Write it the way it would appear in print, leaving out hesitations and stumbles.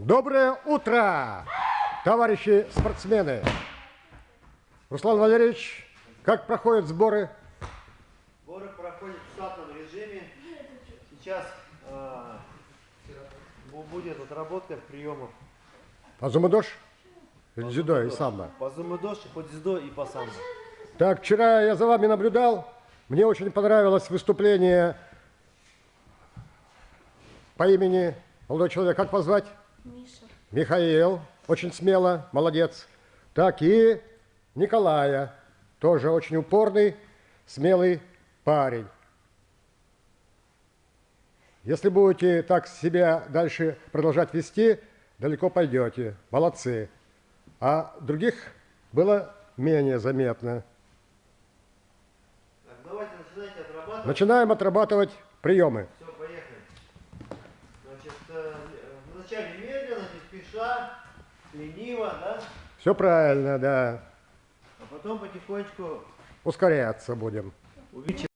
Доброе утро, товарищи спортсмены! Руслан Валерьевич, как проходят сборы? Сборы проходят в штатном режиме. Сейчас будет отработка приемов. По зумудош? Дзюдо и самбо. По зумудош, по дзюдо и по самбо. Так, вчера я за вами наблюдал. Мне очень понравилось выступление по имени молодой человек. Как позвать? Миша. Михаил. Очень смело, молодец. Так, и Николая. Тоже очень упорный, смелый парень. Если будете так себя дальше продолжать вести, далеко пойдете. Молодцы. А других было менее заметно. Так, давайте начинайте отрабатывать. Начинаем отрабатывать приемы. Все, поехали. Значит, вначале медленно, не спеша, лениво, да? Все правильно, да. А потом потихонечку Ускоряться будем. увеличивать.